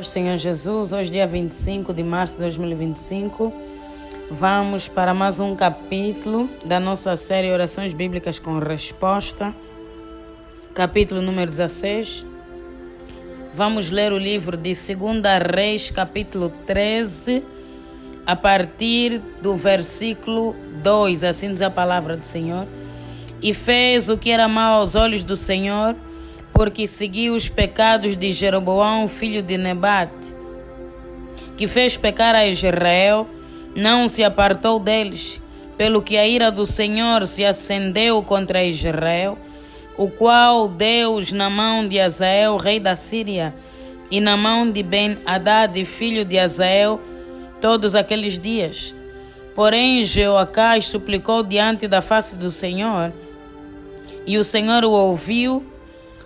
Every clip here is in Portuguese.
Senhor Jesus, hoje dia 25 de março de 2025, vamos para mais um capítulo da nossa série Orações Bíblicas com Resposta, capítulo número 16. Vamos ler o livro de 2 Reis, capítulo 13, a partir do versículo 2, assim diz a palavra do Senhor. E fez o que era mau aos olhos do Senhor, porque seguiu os pecados de Jeroboão, filho de Nebate, que fez pecar a Israel, não se apartou deles, pelo que a ira do Senhor se acendeu contra Israel, o qual Deus na mão de Azael, rei da Síria, e na mão de Ben-Hadad, filho de Azael, todos aqueles dias. Porém, Jeoacás suplicou diante da face do Senhor, e o Senhor o ouviu,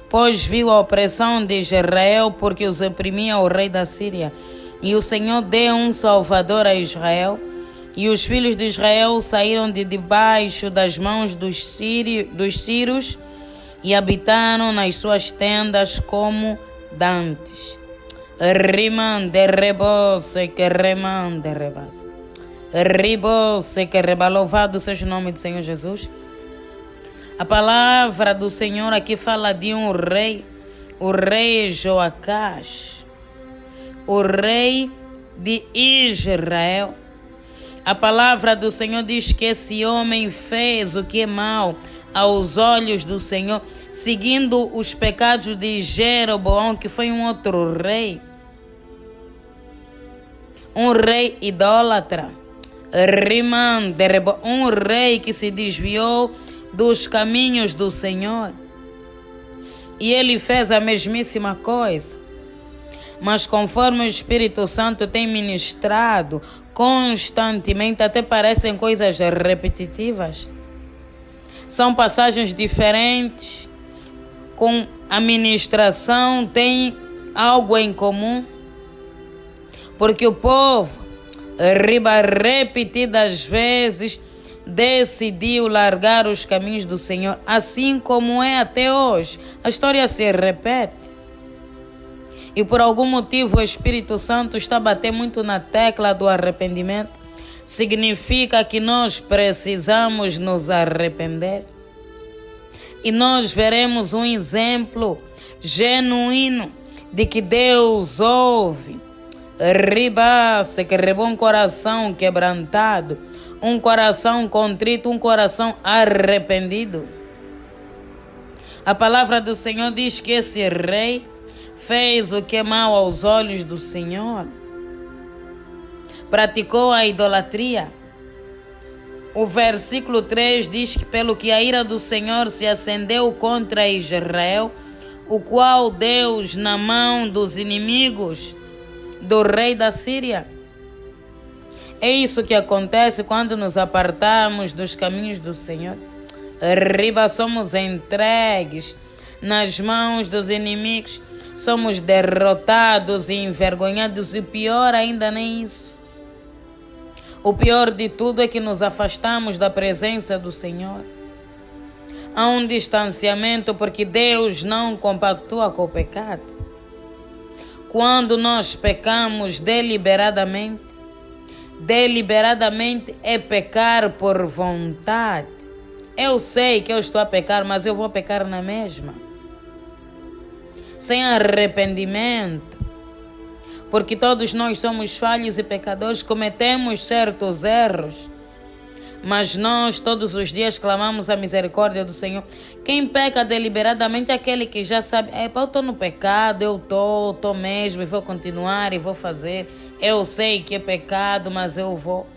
pois viu a opressão de Israel, porque os oprimia o rei da Síria. E o Senhor deu um salvador a Israel, e os filhos de Israel saíram de debaixo das mãos dos sírios e habitaram nas suas tendas como dantes. Rimande rebose que remande rebase. Ribose que reba. Louvado seja o nome do Senhor Jesus. A palavra do Senhor aqui fala de um rei, o rei Jeoacás, o rei de Israel. A palavra do Senhor diz que esse homem fez o que é mau aos olhos do Senhor, seguindo os pecados de Jeroboão, que foi um outro rei, um rei idólatra, um rei que se desviou dos caminhos do Senhor. E ele fez a mesmíssima coisa. Mas conforme o Espírito Santo tem ministrado constantemente, até parecem coisas repetitivas. São passagens diferentes, com a ministração tem algo em comum. Porque o povo, repetidas vezes, decidiu largar os caminhos do Senhor, assim como é até hoje. A história se repete. E por algum motivo o Espírito Santo está a bater muito na tecla do arrependimento. Significa que nós precisamos nos arrepender. E nós veremos um exemplo genuíno de que Deus ouve. Ribasse que rebou um coração quebrantado, um coração contrito, um coração arrependido. A palavra do Senhor diz que esse rei fez o que é mau aos olhos do Senhor. Praticou a idolatria. O versículo 3 diz que pelo que a ira do Senhor se acendeu contra Israel, o qual Deus na mão dos inimigos do rei da Síria. É isso que acontece quando nos apartamos dos caminhos do Senhor. Somos entregues nas mãos dos inimigos, somos derrotados e envergonhados, e pior ainda nem isso. O pior de tudo é que nos afastamos da presença do Senhor. Há um distanciamento porque Deus não compactua com o pecado. Quando nós pecamos deliberadamente é pecar por vontade. Eu sei que eu estou a pecar, mas eu vou pecar na mesma. Sem arrependimento. Porque todos nós somos falhos e pecadores, cometemos certos erros. Mas nós todos os dias clamamos a misericórdia do Senhor. Quem peca deliberadamente é aquele que já sabe, eu estou no pecado, eu estou mesmo, e vou continuar e vou fazer. Eu sei que é pecado, mas eu vou.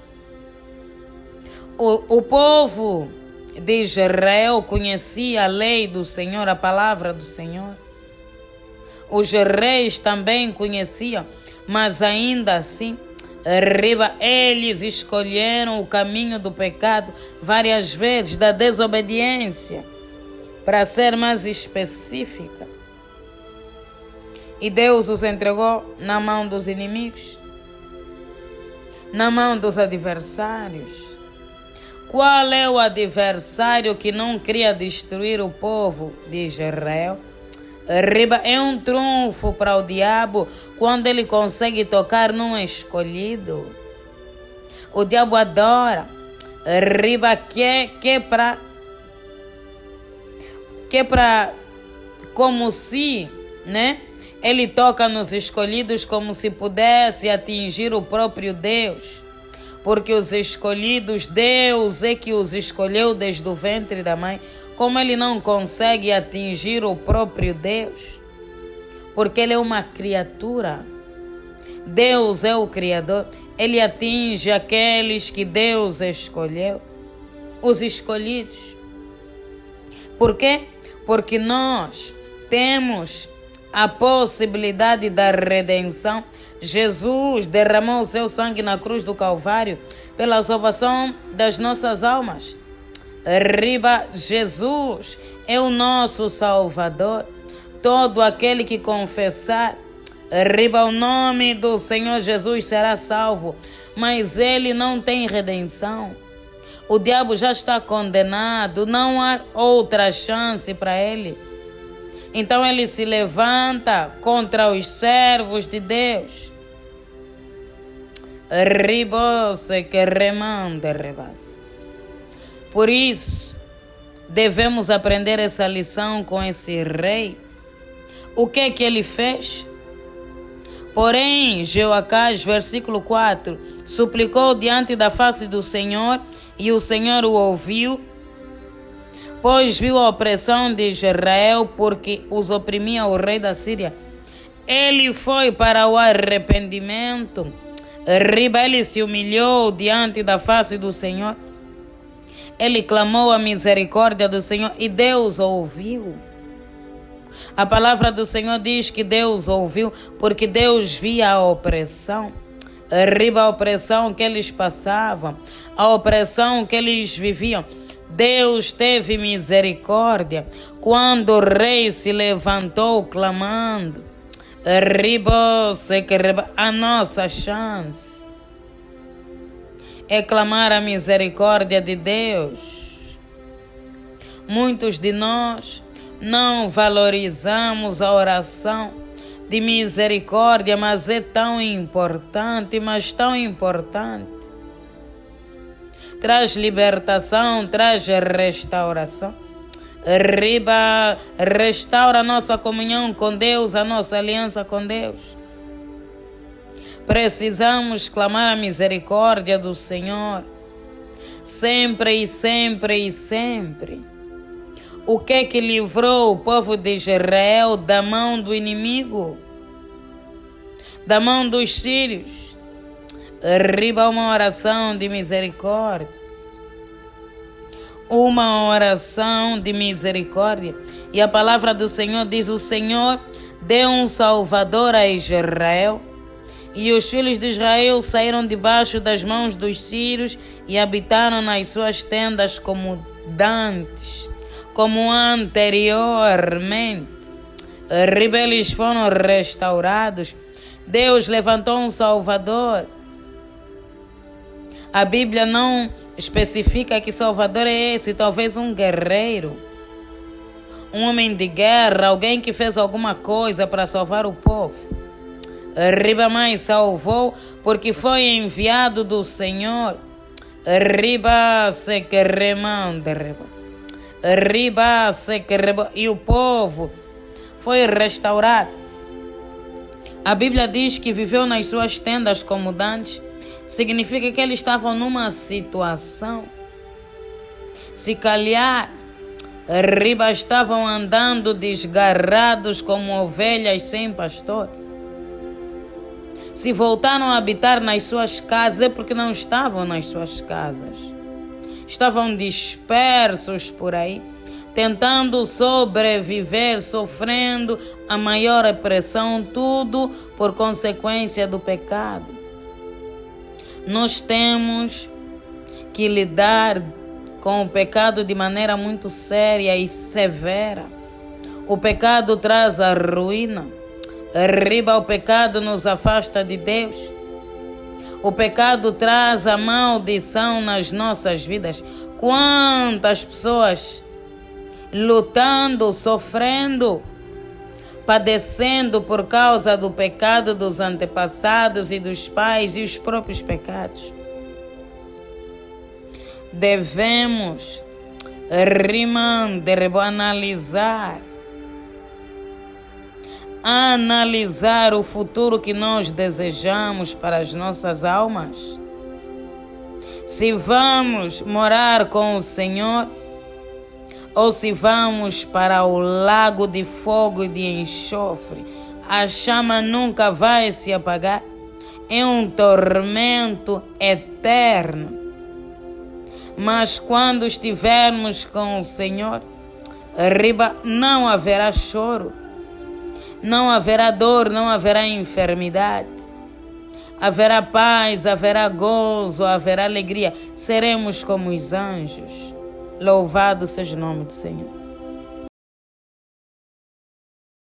O povo de Israel conhecia a lei do Senhor, a palavra do Senhor. Os reis também conheciam, mas ainda assim, eles escolheram o caminho do pecado várias vezes, da desobediência, para ser mais específica. E Deus os entregou na mão dos inimigos, na mão dos adversários. Qual é o adversário que não queria destruir o povo de Israel? Riba é um trunfo para o diabo quando ele consegue tocar num escolhido. O diabo adora. Riba que é para como se, né? Ele toca nos escolhidos como se pudesse atingir o próprio Deus. Porque os escolhidos, Deus é que os escolheu desde o ventre da mãe. Como ele não consegue atingir o próprio Deus? Porque ele é uma criatura. Deus é o Criador. Ele atinge aqueles que Deus escolheu. Os escolhidos. Por quê? Porque nós temos a possibilidade da redenção. Jesus derramou o seu sangue na cruz do Calvário pela salvação das nossas almas. Riba, Jesus é o nosso Salvador. Todo aquele que confessar, riba, o nome do Senhor Jesus será salvo. Mas ele não tem redenção. O diabo já está condenado, não há outra chance para ele. Então ele se levanta contra os servos de Deus. Ribose que remanda rebas. Por isso, devemos aprender essa lição com esse rei. O que é que ele fez? Porém, Jeoacás, versículo 4, suplicou diante da face do Senhor, e o Senhor o ouviu, pois viu a opressão de Israel, porque os oprimia o rei da Síria. Ele foi para o arrependimento. Ele se humilhou diante da face do Senhor. Ele clamou a misericórdia do Senhor e Deus ouviu. A palavra do Senhor diz que Deus ouviu porque Deus via a opressão. A opressão que eles passavam, a opressão que eles viviam. Deus teve misericórdia quando o rei se levantou clamando. A nossa chance é clamar a misericórdia de Deus. Muitos de nós não valorizamos a oração de misericórdia, mas é tão importante, Traz libertação, traz restauração. Restaura a nossa comunhão com Deus, a nossa aliança com Deus. Precisamos clamar a misericórdia do Senhor. Sempre. O que é que livrou o povo de Israel da mão do inimigo? Da mão dos sírios? Uma oração de misericórdia. Uma oração de misericórdia. E a palavra do Senhor diz: o Senhor deu um Salvador a Israel. E os filhos de Israel saíram debaixo das mãos dos sírios e habitaram nas suas tendas como dantes, como anteriormente. Eles foram restaurados. Deus levantou um Salvador. A Bíblia não especifica que Salvador é esse, talvez um guerreiro, um homem de guerra, alguém que fez alguma coisa para salvar o povo. Mas salvou porque foi enviado do Senhor. E o povo foi restaurado. A Bíblia diz que viveu nas suas tendas como dantes. Significa que eles estavam numa situação. Se calhar, estavam andando desgarrados como ovelhas sem pastor. Se voltaram a habitar nas suas casas é porque não estavam nas suas casas. Estavam dispersos por aí, tentando sobreviver, sofrendo a maior opressão, tudo por consequência do pecado. Nós temos que lidar com o pecado de maneira muito séria e severa. O pecado traz a ruína. O pecado nos afasta de Deus. O pecado traz a maldição nas nossas vidas. Quantas pessoas lutando, sofrendo padecendo por causa do pecado dos antepassados e dos pais e os próprios pecados. Devemos analisar o futuro que nós desejamos para as nossas almas. Se vamos morar com o Senhor ou se vamos para o lago de fogo e de enxofre. A chama nunca vai se apagar. É um tormento eterno. Mas quando estivermos com o Senhor, não haverá choro, não haverá dor, não haverá enfermidade. Haverá paz, haverá gozo, haverá alegria. Seremos como os anjos. Louvado seja o nome do Senhor.